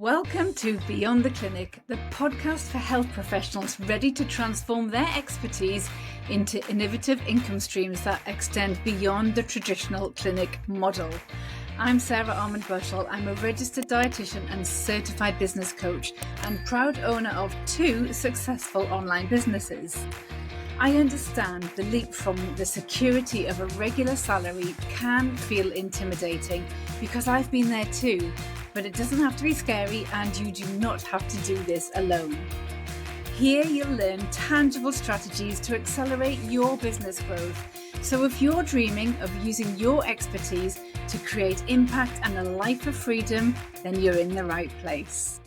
Welcome to Beyond the Clinic, the podcast for health professionals ready to transform their expertise into innovative income streams that extend beyond the traditional clinic model. I'm Sarah Armand-Bushell. I'm a registered dietitian and certified business coach and proud owner of 2 successful online businesses. I understand the leap from the security of a regular salary can feel intimidating because I've been there too. But it doesn't have to be scary, and you do not have to do this alone. Here you'll learn tangible strategies to accelerate your business growth. So if you're dreaming of using your expertise to create impact and a life of freedom, then you're in the right place.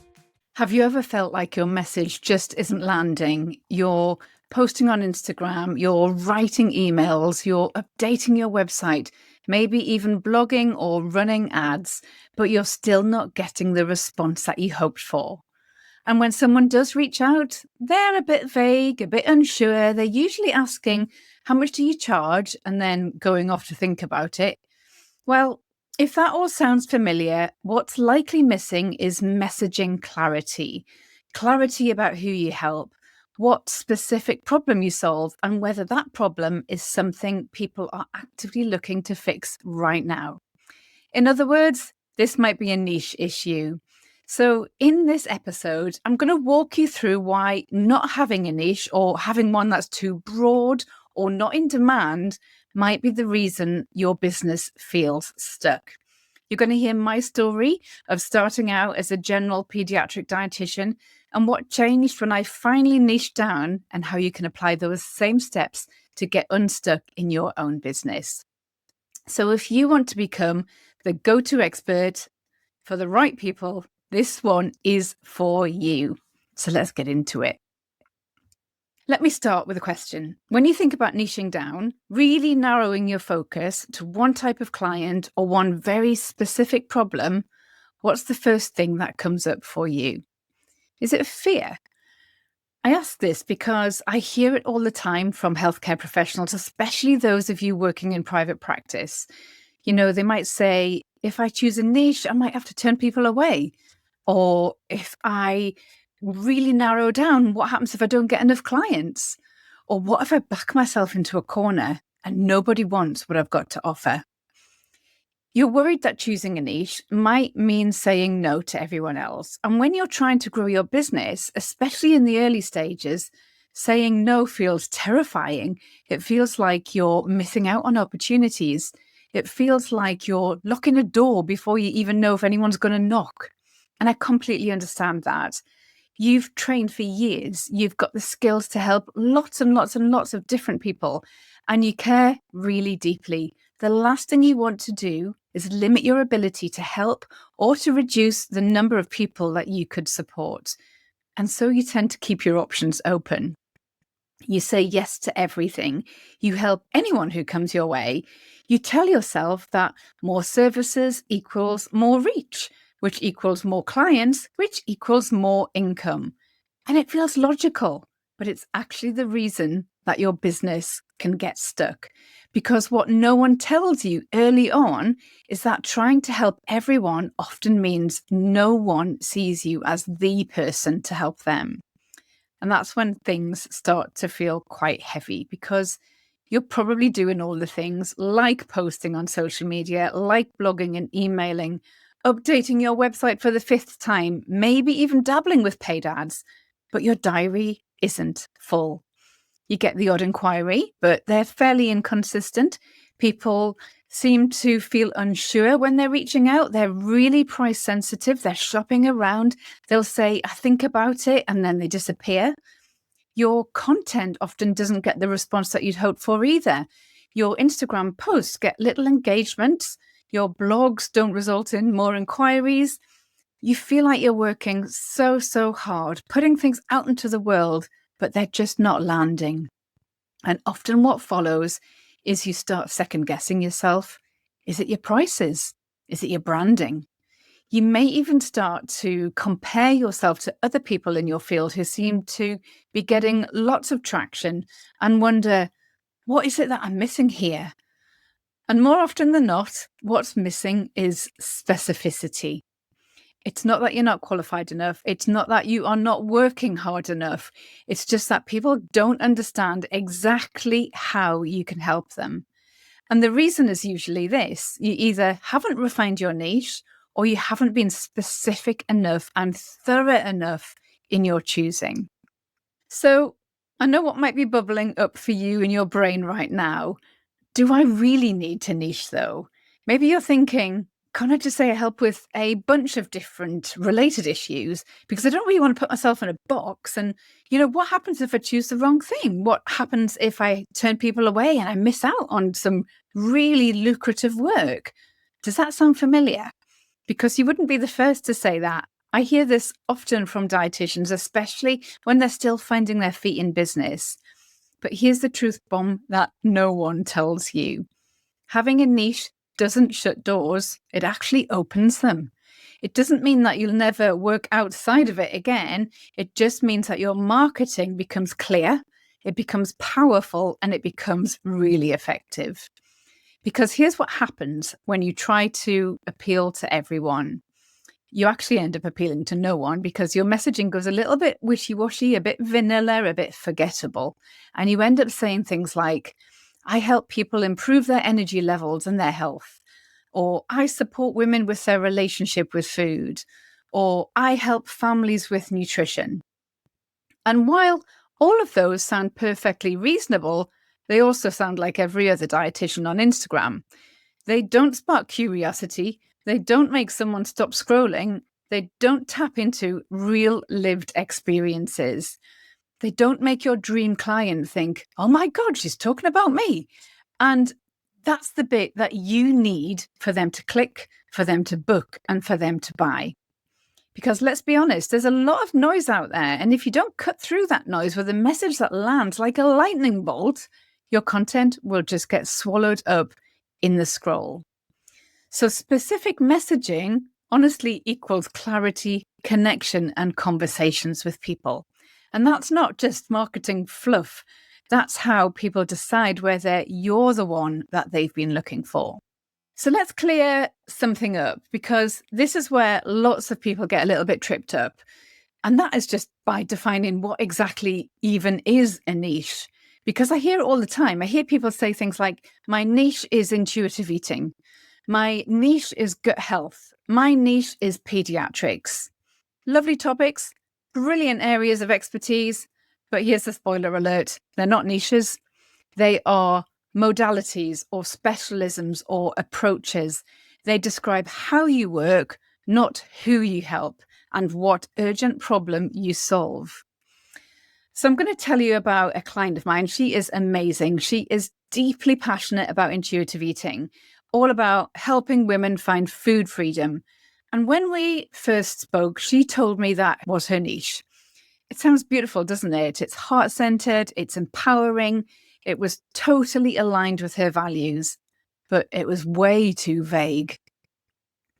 Have you ever felt like your message just isn't landing? You're posting on Instagram, you're writing emails, you're updating your website, maybe even blogging or running ads, but you're still not getting the response that you hoped for. And when someone does reach out, they're a bit vague, a bit unsure. They're usually asking, how much do you charge? And then going off to think about it. Well, if that all sounds familiar, what's likely missing is messaging clarity. Clarity about who you help, what specific problem you solve, and whether that problem is something people are actively looking to fix right now. In other words, this might be a niche issue. So in this episode, I'm going to walk you through why not having a niche or having one that's too broad or not in demand might be the reason your business feels stuck. You're going to hear my story of starting out as a general pediatric dietitian and what changed when I finally niched down and how you can apply those same steps to get unstuck in your own business. So if you want to become the go-to expert for the right people, this one is for you. So let's get into it. Let me start with a question. When you think about niching down, really narrowing your focus to one type of client or one very specific problem, what's the first thing that comes up for you? Is it fear? I ask this because I hear it all the time from healthcare professionals, especially those of you working in private practice. You know, they might say, if I choose a niche, I might have to turn people away. Or if I really narrow down, what happens if I don't get enough clients? Or what if I back myself into a corner and nobody wants what I've got to offer? You're worried that choosing a niche might mean saying no to everyone else. And when you're trying to grow your business, especially in the early stages, saying no feels terrifying. It feels like you're missing out on opportunities. It feels like you're locking a door before you even know if anyone's going to knock. And I completely understand that. You've trained for years. You've got the skills to help lots and lots and lots of different people, and you care really deeply. The last thing you want to do is limit your ability to help or to reduce the number of people that you could support. And so you tend to keep your options open. You say yes to everything. You help anyone who comes your way. You tell yourself that more services equals more reach, which equals more clients, which equals more income. And it feels logical, but it's actually the reason that your business can get stuck. Because what no one tells you early on is that trying to help everyone often means no one sees you as the person to help them. And that's when things start to feel quite heavy because you're probably doing all the things like posting on social media, like blogging and emailing, updating your website for the 5th time, maybe even dabbling with paid ads, but your diary isn't full. You get the odd inquiry, but they're fairly inconsistent. People seem to feel unsure when they're reaching out. They're really price sensitive. They're shopping around. They'll say, I think about it, and then they disappear. Your content often doesn't get the response that you'd hoped for either. Your Instagram posts get little engagement. Your blogs don't result in more inquiries. You feel like you're working so hard, putting things out into the world, but they're just not landing. And often what follows is you start second guessing yourself. Is it your prices? Is it your branding? You may even start to compare yourself to other people in your field who seem to be getting lots of traction and wonder, what is it that I'm missing here? And more often than not, what's missing is specificity. It's not that you're not qualified enough. It's not that you are not working hard enough. It's just that people don't understand exactly how you can help them. And the reason is usually this: you either haven't refined your niche or you haven't been specific enough and thorough enough in your choosing. So I know what might be bubbling up for you in your brain right now. Do I really need to niche though? Maybe you're thinking, can't I just say I help with a bunch of different related issues? Because I don't really want to put myself in a box. And, what happens if I choose the wrong thing? What happens if I turn people away and I miss out on some really lucrative work? Does that sound familiar? Because you wouldn't be the first to say that. I hear this often from dietitians, especially when they're still finding their feet in business. But here's the truth bomb that no one tells you. Having a niche doesn't shut doors, it actually opens them. It doesn't mean that you'll never work outside of it again. It just means that your marketing becomes clear, it becomes powerful, and it becomes really effective. Because here's what happens when you try to appeal to everyone. You actually end up appealing to no one because your messaging goes a little bit wishy-washy, a bit vanilla, a bit forgettable. And you end up saying things like, I help people improve their energy levels and their health. Or I support women with their relationship with food. Or I help families with nutrition. And while all of those sound perfectly reasonable, they also sound like every other dietitian on Instagram. They don't spark curiosity. They don't make someone stop scrolling. They don't tap into real lived experiences. They don't make your dream client think, oh my God, she's talking about me. And that's the bit that you need for them to click, for them to book, and for them to buy. Because let's be honest, there's a lot of noise out there. And if you don't cut through that noise with a message that lands like a lightning bolt, your content will just get swallowed up in the scroll. So specific messaging honestly equals clarity, connection, and conversations with people. And that's not just marketing fluff. That's how people decide whether you're the one that they've been looking for. So let's clear something up, because this is where lots of people get a little bit tripped up. And that is just by defining what exactly even is a niche. Because I hear it all the time. I hear people say things like, my niche is intuitive eating. My niche is gut health. My niche is pediatrics. Lovely topics, brilliant areas of expertise. But here's the spoiler alert. They're not niches. They are modalities or specialisms or approaches. They describe how you work, not who you help and what urgent problem you solve. So I'm going to tell you about a client of mine. She is amazing. She is deeply passionate about intuitive eating, all about helping women find food freedom. And when we first spoke, she told me that was her niche. It sounds beautiful, doesn't it? It's heart-centered, it's empowering. It was totally aligned with her values, but it was way too vague.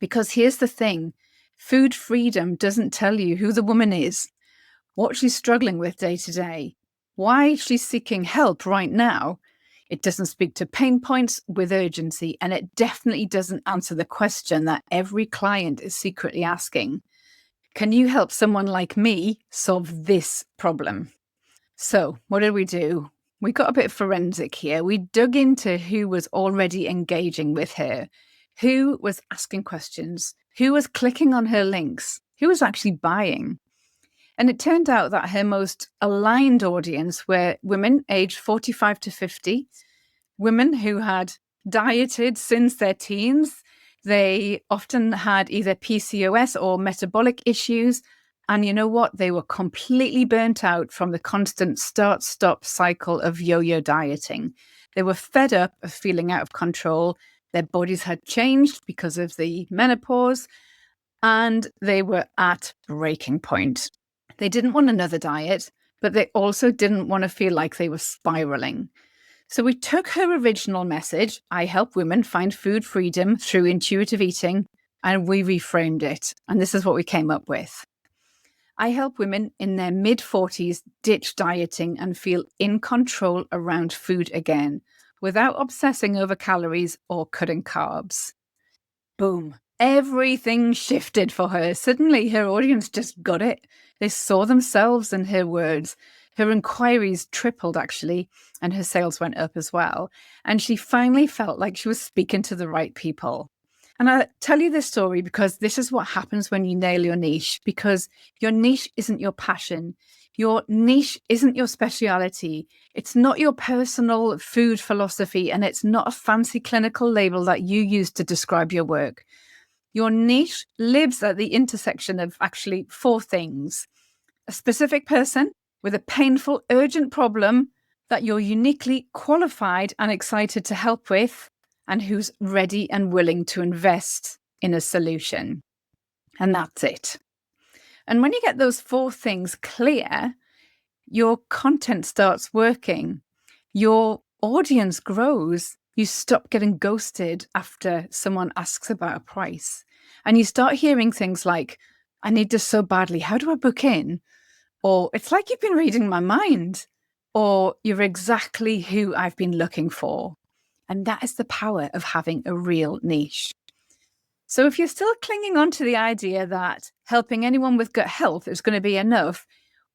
Because here's the thing, food freedom doesn't tell you who the woman is, what she's struggling with day to day, why she's seeking help right now. It doesn't speak to pain points with urgency, and it definitely doesn't answer the question that every client is secretly asking. Can you help someone like me solve this problem? So what did we do? We got a bit forensic here. We dug into who was already engaging with her, who was asking questions, who was clicking on her links, who was actually buying. And it turned out that her most aligned audience were women aged 45 to 50, women who had dieted since their teens. They often had either PCOS or metabolic issues. And you know what? They were completely burnt out from the constant start-stop cycle of yo-yo dieting. They were fed up of feeling out of control. Their bodies had changed because of the menopause, and they were at breaking point. They didn't want another diet, but they also didn't want to feel like they were spiraling. So we took her original message, I help women find food freedom through intuitive eating, and we reframed it. And this is what we came up with. I help women in their mid-40s ditch dieting and feel in control around food again, without obsessing over calories or cutting carbs. Boom. everything shifted for her. Suddenly, her audience just got it. They saw themselves in her words. Her inquiries tripled, actually, and her sales went up as well. And she finally felt like she was speaking to the right people. And I tell you this story because this is what happens when you nail your niche, because your niche isn't your passion. Your niche isn't your speciality. It's not your personal food philosophy, and it's not a fancy clinical label that you use to describe your work. Your niche lives at the intersection of actually four things: a specific person with a painful, urgent problem that you're uniquely qualified and excited to help with, and who's ready and willing to invest in a solution. And that's it. And when you get those four things clear, your content starts working, your audience grows, you stop getting ghosted after someone asks about a price, and you start hearing things like, I need this so badly, how do I book in? Or it's like you've been reading my mind, or you're exactly who I've been looking for. And that is the power of having a real niche. So if you're still clinging on to the idea that helping anyone with gut health is going to be enough,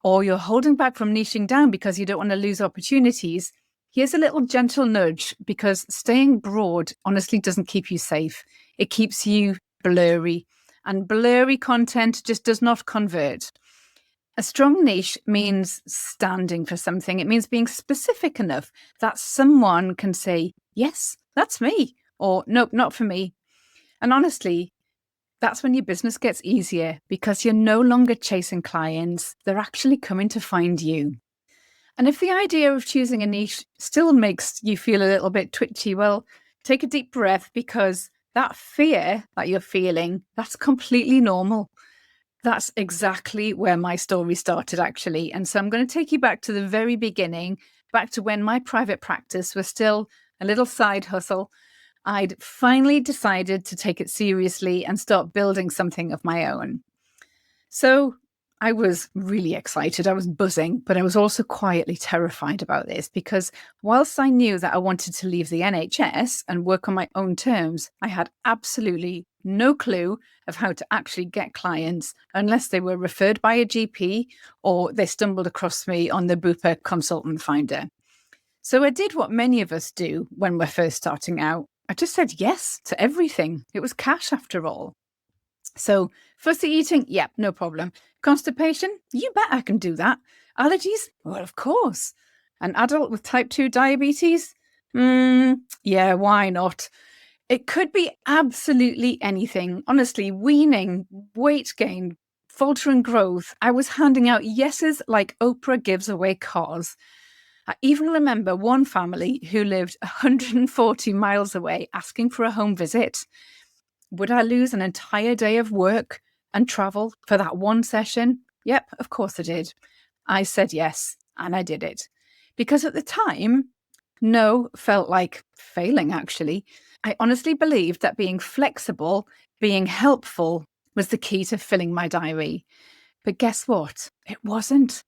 or you're holding back from niching down because you don't want to lose opportunities, here's a little gentle nudge, because staying broad honestly doesn't keep you safe. It keeps you blurry, and blurry content just does not convert. A strong niche means standing for something. It means being specific enough that someone can say, yes, that's me, or nope, not for me. And honestly, that's when your business gets easier, because you're no longer chasing clients. They're actually coming to find you. And if the idea of choosing a niche still makes you feel a little bit twitchy, well, take a deep breath, because that fear that you're feeling, that's completely normal. That's exactly where my story started, actually. And so I'm going to take you back to the very beginning, back to when my private practice was still a little side hustle. I'd finally decided to take it seriously and start building something of my own. So I was really excited. I was buzzing, but I was also quietly terrified about this, because whilst I knew that I wanted to leave the NHS and work on my own terms, I had absolutely no clue of how to actually get clients unless they were referred by a GP or they stumbled across me on the Bupa Consultant Finder. So I did what many of us do when we're first starting out. I just said yes to everything. It was cash after all. So fussy eating, yep, no problem. Constipation, you bet I can do that. Allergies, well, of course. An adult with type 2 diabetes? Yeah, why not? It could be absolutely anything. Honestly, weaning, weight gain, faltering growth. I was handing out yeses like Oprah gives away cars. I even remember one family who lived 140 miles away asking for a home visit. Would I lose an entire day of work and travel for that one session? Yep, of course I did. I said yes, and I did it. Because at the time, no felt like failing, actually. I honestly believed that being flexible, being helpful, was the key to filling my diary. But guess what? It wasn't.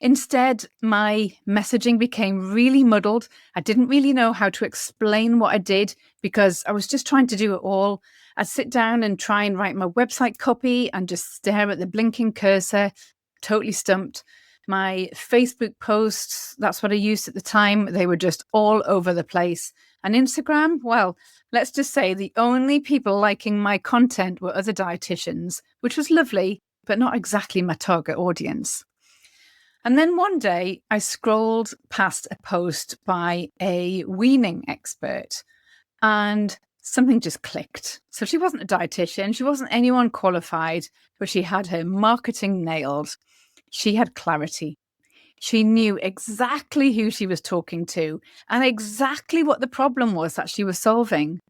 Instead, my messaging became really muddled. I didn't really know how to explain what I did, because I was just trying to do it all. I'd sit down and try and write my website copy and just stare at the blinking cursor, totally stumped. My Facebook posts, that's what I used at the time, they were just all over the place. And Instagram, well, let's just say the only people liking my content were other dietitians, which was lovely, but not exactly my target audience. And then one day I scrolled past a post by a weaning expert, and something just clicked. So she wasn't a dietitian, she wasn't anyone qualified, but she had her marketing nailed. She had clarity. She knew exactly who she was talking to and exactly what the problem was that she was solving.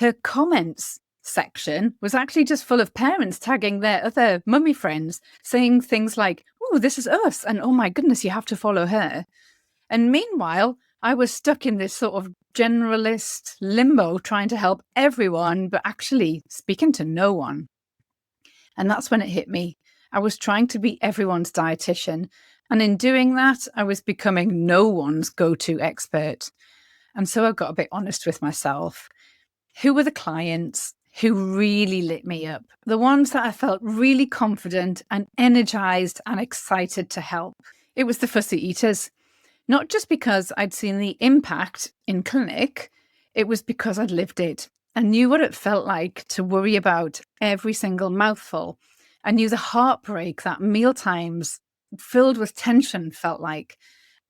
Her comments section was actually just full of parents tagging their other mummy friends, saying things like, oh, this is us, and oh my goodness, you have to follow her. And meanwhile, I was stuck in this sort of generalist limbo, trying to help everyone, but actually speaking to no one. And that's when it hit me. I was trying to be everyone's dietitian. And in doing that, I was becoming no one's go-to expert. And so I got a bit honest with myself. Who were the clients? who really lit me up, the ones that I felt really confident and energized and excited to help. It was the fussy eaters, not just because I'd seen the impact in clinic, it was because I'd lived it and knew what it felt like to worry about every single mouthful. I knew the heartbreak that mealtimes filled with tension felt like.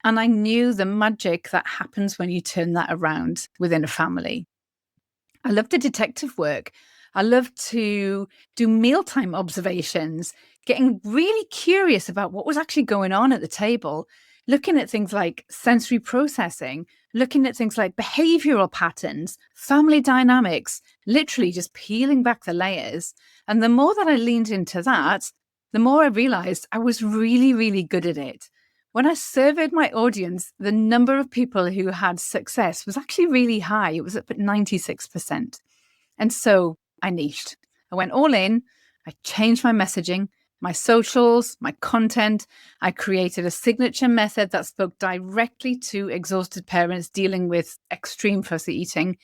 And I knew the magic that happens when you turn that around within a family. I love the detective work. I love to do mealtime observations, getting really curious about what was actually going on at the table, looking at things like sensory processing, looking at things like behavioral patterns, family dynamics, literally just peeling back the layers. And the more that I leaned into that, the more I realized I was really, really good at it. When I surveyed my audience, the number of people who had success was actually really high. It was up at 96%. And so I niched. I went all in. I changed my messaging, my socials, my content. I created a signature method that spoke directly to exhausted parents dealing with extreme fussy eating.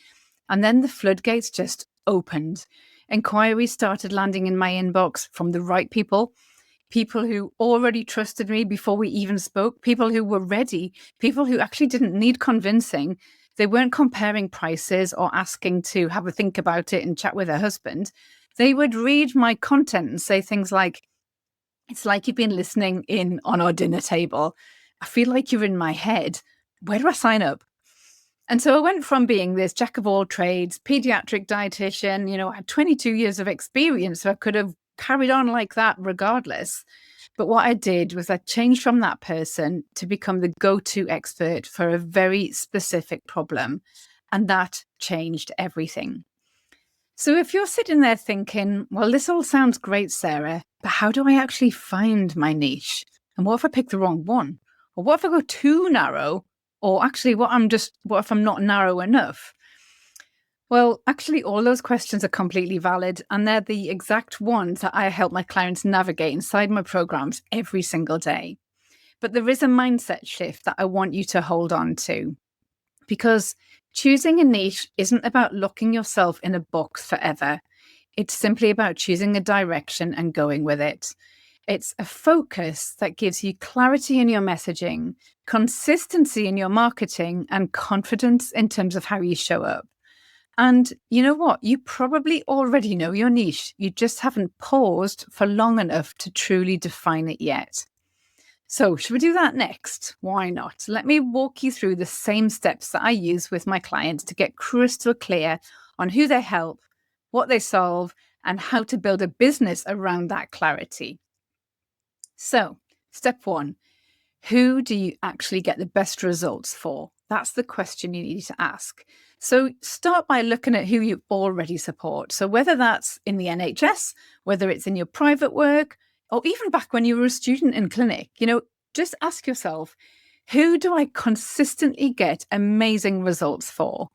And then the floodgates just opened. Inquiries started landing in my inbox from the right people who already trusted me before we even spoke, people who were ready, people who actually didn't need convincing. They weren't comparing prices or asking to have a think about it and chat with their husband. They would read my content and say things like, "It's like you've been listening in on our dinner table. I feel like you're in my head. Where do I sign up?" And so I went from being this jack of all trades, pediatric dietitian, I had 22 years of experience, so I could have carried on like that regardless. But what I did was I changed from that person to become the go-to expert for a very specific problem. And that changed everything. So if you're sitting there thinking, well, this all sounds great, Sarah, but how do I actually find my niche? And what if I pick the wrong one? Or what if I go too narrow? Or actually, what if I'm not narrow enough? Well, actually, all those questions are completely valid, and they're the exact ones that I help my clients navigate inside my programs every single day. But there is a mindset shift that I want you to hold on to, because choosing a niche isn't about locking yourself in a box forever. It's simply about choosing a direction and going with it. It's a focus that gives you clarity in your messaging, consistency in your marketing, and confidence in terms of how you show up. And you know what? You probably already know your niche. You just haven't paused for long enough to truly define it yet. So, should we do that next? Why not? Let me walk you through the same steps that I use with my clients to get crystal clear on who they help, what they solve, and how to build a business around that clarity. So, step one, who do you actually get the best results for? That's the question you need to ask. So start by looking at who you already support. So whether that's in the NHS, whether it's in your private work, or even back when you were a student in clinic, just ask yourself, who do I consistently get amazing results for?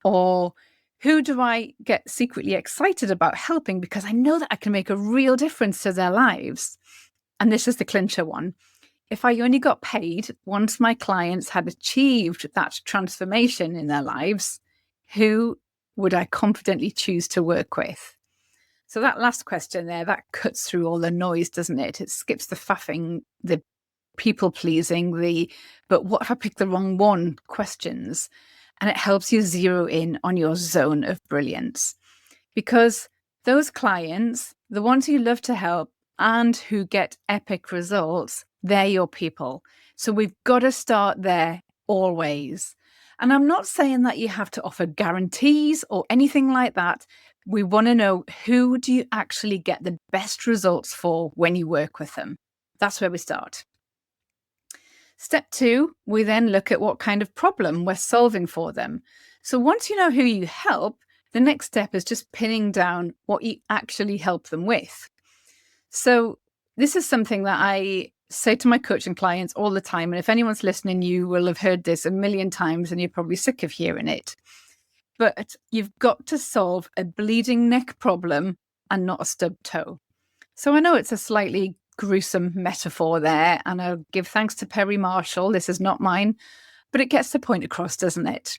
Or who do I get secretly excited about helping because I know that I can make a real difference to their lives? And this is the clincher one. If I only got paid once my clients had achieved that transformation in their lives, who would I confidently choose to work with? So that last question there, that cuts through all the noise, doesn't it? It skips the faffing, the people pleasing, but what if I pick the wrong one questions? And it helps you zero in on your zone of brilliance. Because those clients, the ones you love to help and who get epic results, they're your people. So we've got to start there always. And I'm not saying that you have to offer guarantees or anything like that. We want to know, who do you actually get the best results for when you work with them? That's where we start. Step two, we then look at what kind of problem we're solving for them. So once you know who you help, the next step is just pinning down what you actually help them with. So this is something that I say to my coaching clients all the time. And if anyone's listening, you will have heard this a million times and you're probably sick of hearing it. But you've got to solve a bleeding neck problem and not a stubbed toe. So I know it's a slightly gruesome metaphor there, and I'll give thanks to Perry Marshall. This is not mine, but it gets the point across, doesn't it?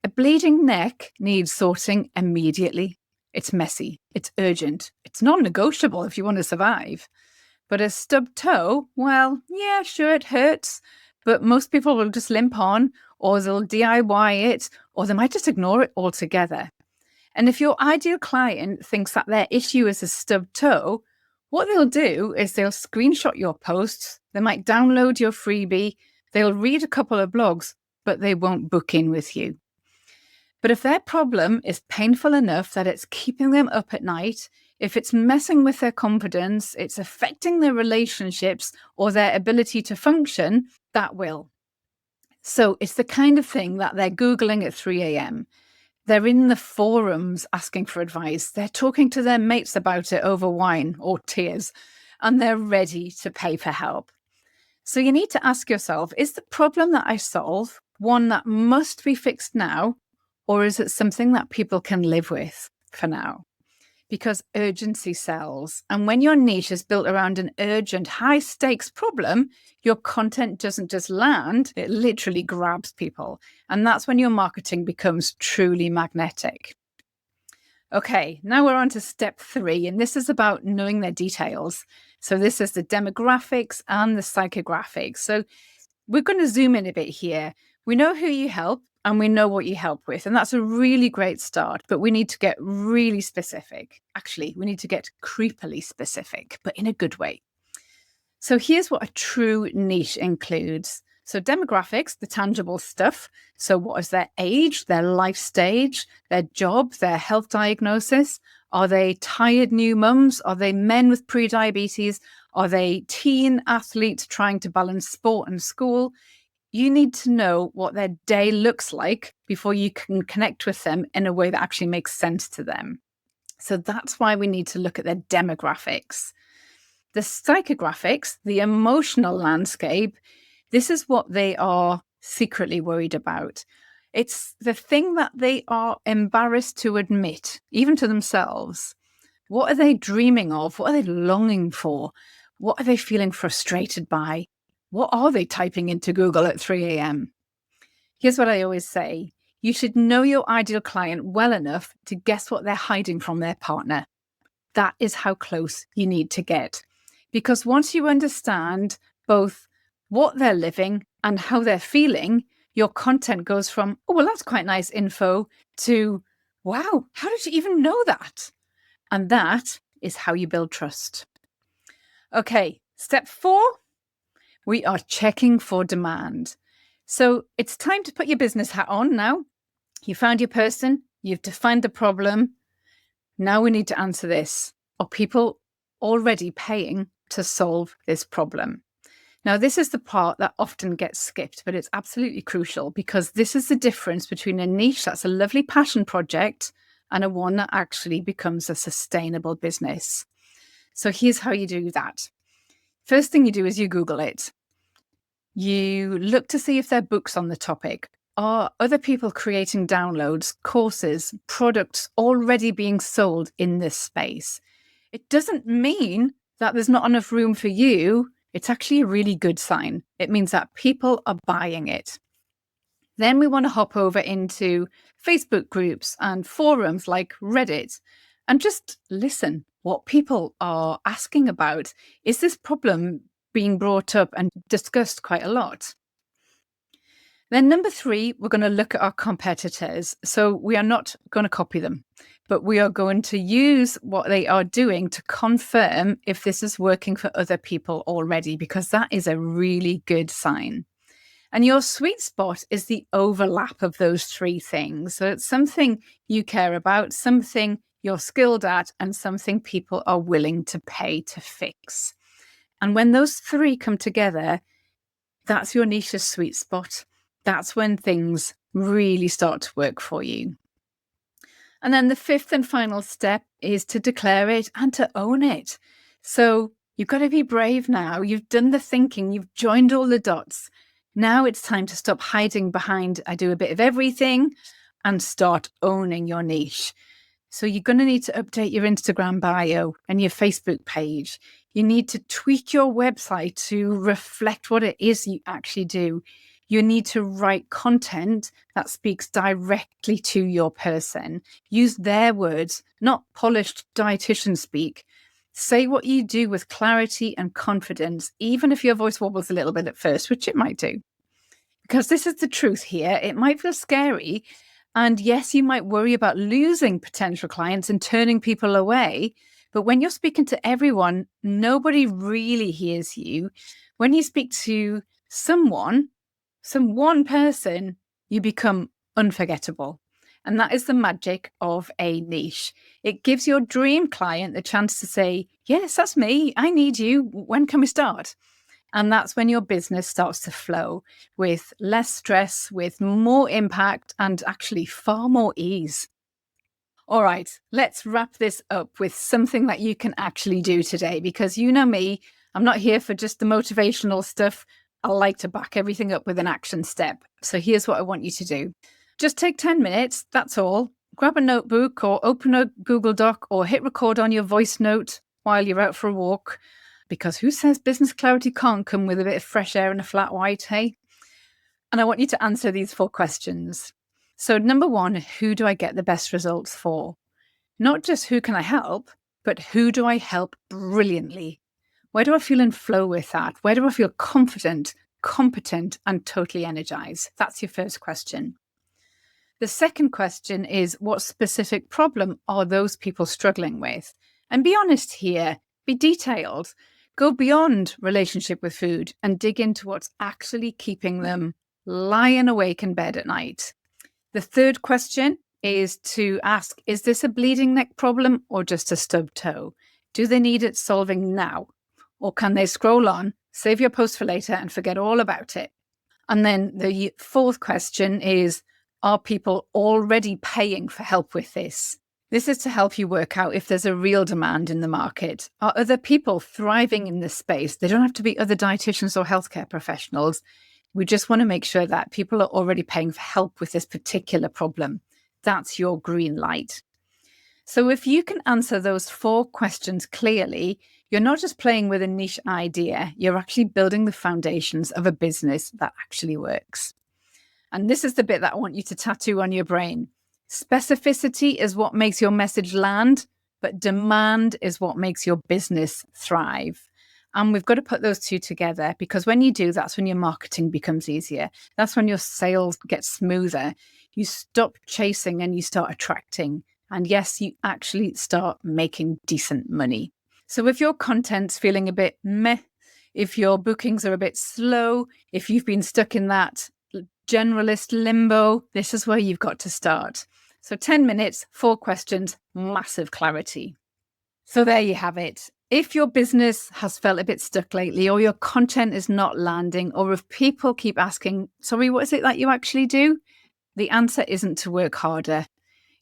A bleeding neck needs sorting immediately. it's messy, it's urgent, it's non-negotiable if you want to survive. But a stubbed toe, well, yeah, sure, it hurts, but most people will just limp on, or they'll DIY it, or they might just ignore it altogether. And if your ideal client thinks that their issue is a stubbed toe, what they'll do is they'll screenshot your posts, they might download your freebie, they'll read a couple of blogs, but they won't book in with you. But if their problem is painful enough that it's keeping them up at night, if it's messing with their confidence, it's affecting their relationships or their ability to function, that will. So it's the kind of thing that they're Googling at 3 a.m. They're in the forums asking for advice. They're talking to their mates about it over wine or tears, and they're ready to pay for help. So you need to ask yourself, is the problem that I solve one that must be fixed now, or is it something that people can live with for now? Because urgency sells. And when your niche is built around an urgent, high stakes problem, your content doesn't just land, it literally grabs people. And that's when your marketing becomes truly magnetic. Okay, now we're on to step 3, and this is about knowing their details. So this is the demographics and the psychographics. So we're going to zoom in a bit here. We know who you help and we know what you help with, and that's a really great start, but we need to get really specific. Actually, we need to get creepily specific, but in a good way. So here's what a true niche includes. So demographics, the tangible stuff. So what is their age, their life stage, their job, their health diagnosis? Are they tired new mums? Are they men with pre-diabetes? Are they teen athletes trying to balance sport and school? You need to know what their day looks like before you can connect with them in a way that actually makes sense to them. So that's why we need to look at their demographics. The psychographics, the emotional landscape, this is what they are secretly worried about. It's the thing that they are embarrassed to admit, even to themselves. What are they dreaming of? What are they longing for? What are they feeling frustrated by? What are they typing into Google at 3 a.m.? Here's what I always say. You should know your ideal client well enough to guess what they're hiding from their partner. That is how close you need to get. Because once you understand both what they're living and how they're feeling, your content goes from, oh, well, that's quite nice info, to, wow, how did you even know that? And that is how you build trust. Okay, step 4. We are checking for demand. So it's time to put your business hat on now. You found your person, you've defined the problem. Now we need to answer this. Are people already paying to solve this problem? Now, this is the part that often gets skipped, but it's absolutely crucial because this is the difference between a niche that's a lovely passion project and a one that actually becomes a sustainable business. So here's how you do that. First thing you do is you Google it. You look to see if there are books on the topic. Are other people creating downloads, courses, products already being sold in this space? It doesn't mean that there's not enough room for you. It's actually a really good sign. It means that people are buying it. Then we want to hop over into Facebook groups and forums like Reddit and just listen what people are asking about. Is this problem being brought up and discussed quite a lot? Then number 3, we're going to look at our competitors. So we are not going to copy them, but we are going to use what they are doing to confirm if this is working for other people already, because that is a really good sign. And your sweet spot is the overlap of those 3 things. So it's something you care about, something you're skilled at, and something people are willing to pay to fix. And when those 3 come together, that's your niche's sweet spot. That's when things really start to work for you. And then the 5th and final step is to declare it and to own it. So you've got to be brave now. You've done the thinking. You've joined all the dots. Now it's time to stop hiding behind, I do a bit of everything, and start owning your niche. So you're going to need to update your Instagram bio and your Facebook page. You need to tweak your website to reflect what it is you actually do. You need to write content that speaks directly to your person. Use their words, not polished dietitian speak. Say what you do with clarity and confidence, even if your voice wobbles a little bit at first, which it might do. Because this is the truth here. It might feel scary. And yes, you might worry about losing potential clients and turning people away. But when you're speaking to everyone, nobody really hears you. When you speak to some one person, you become unforgettable. And that is the magic of a niche. It gives your dream client the chance to say, yes, that's me. I need you. When can we start? And that's when your business starts to flow with less stress, with more impact, and actually far more ease. All right, let's wrap this up with something that you can actually do today, because you know me, I'm not here for just the motivational stuff. I like to back everything up with an action step. So here's what I want you to do. Just take 10 minutes, that's all. Grab a notebook or open a Google Doc or hit record on your voice note while you're out for a walk. Because who says business clarity can't come with a bit of fresh air and a flat white, hey? And I want you to answer these 4 questions. So number 1, who do I get the best results for? Not just who can I help, but who do I help brilliantly? Where do I feel in flow with that? Where do I feel confident, competent, and totally energized? That's your first question. The second question is, what specific problem are those people struggling with? And be honest here, be detailed. Go beyond relationship with food and dig into what's actually keeping them lying awake in bed at night. The third question is to ask, is this a bleeding neck problem or just a stubbed toe? Do they need it solving now? Or can they scroll on, save your post for later and forget all about it? And then the fourth question is, are people already paying for help with this? This is to help you work out if there's a real demand in the market. Are other people thriving in this space? They don't have to be other dietitians or healthcare professionals. We just want to make sure that people are already paying for help with this particular problem. That's your green light. So if you can answer those 4 questions clearly, you're not just playing with a niche idea, you're actually building the foundations of a business that actually works. And this is the bit that I want you to tattoo on your brain. Specificity is what makes your message land, but demand is what makes your business thrive. And we've got to put those 2 together, because when you do, that's when your marketing becomes easier. That's when your sales get smoother. You stop chasing and you start attracting. And yes, you actually start making decent money. So if your content's feeling a bit meh, if your bookings are a bit slow, if you've been stuck in that generalist limbo, this is where you've got to start. So 10 minutes, 4 questions, massive clarity. So there you have it. If your business has felt a bit stuck lately, or your content is not landing, or if people keep asking, sorry, what is it that you actually do? The answer isn't to work harder.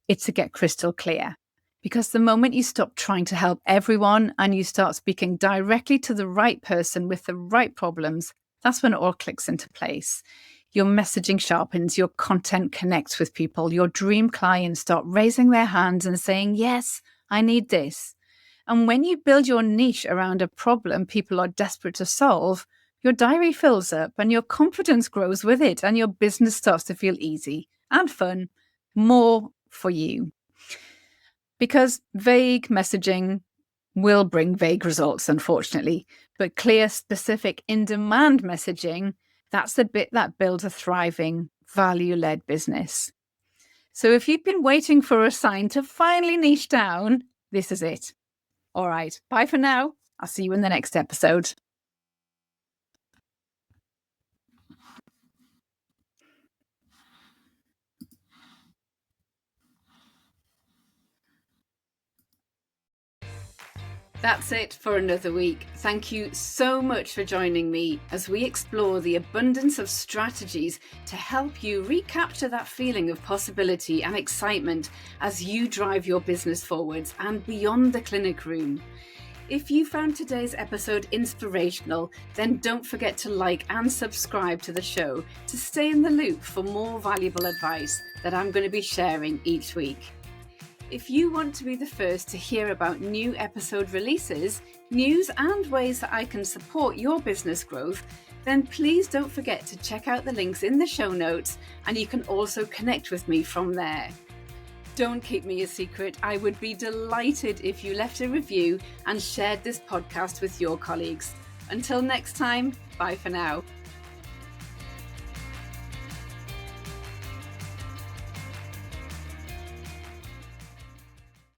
It's to get crystal clear. Because the moment you stop trying to help everyone and you start speaking directly to the right person with the right problems, that's when it all clicks into place. Your messaging sharpens, your content connects with people, your dream clients start raising their hands and saying, yes, I need this. And when you build your niche around a problem people are desperate to solve, your diary fills up and your confidence grows with it, and your business starts to feel easy and fun, more for you. Because vague messaging will bring vague results, unfortunately, but clear, specific, in-demand messaging, that's the bit that builds a thriving, value-led business. So if you've been waiting for a sign to finally niche down, this is it. All right, bye for now. I'll see you in the next episode. That's it for another week. Thank you so much for joining me as we explore the abundance of strategies to help you recapture that feeling of possibility and excitement as you drive your business forwards and beyond the clinic room. If you found today's episode inspirational, then don't forget to like and subscribe to the show to stay in the loop for more valuable advice that I'm going to be sharing each week. If you want to be the first to hear about new episode releases, news and ways that I can support your business growth, then please don't forget to check out the links in the show notes, and you can also connect with me from there. Don't keep me a secret. I would be delighted if you left a review and shared this podcast with your colleagues. Until next time, bye for now.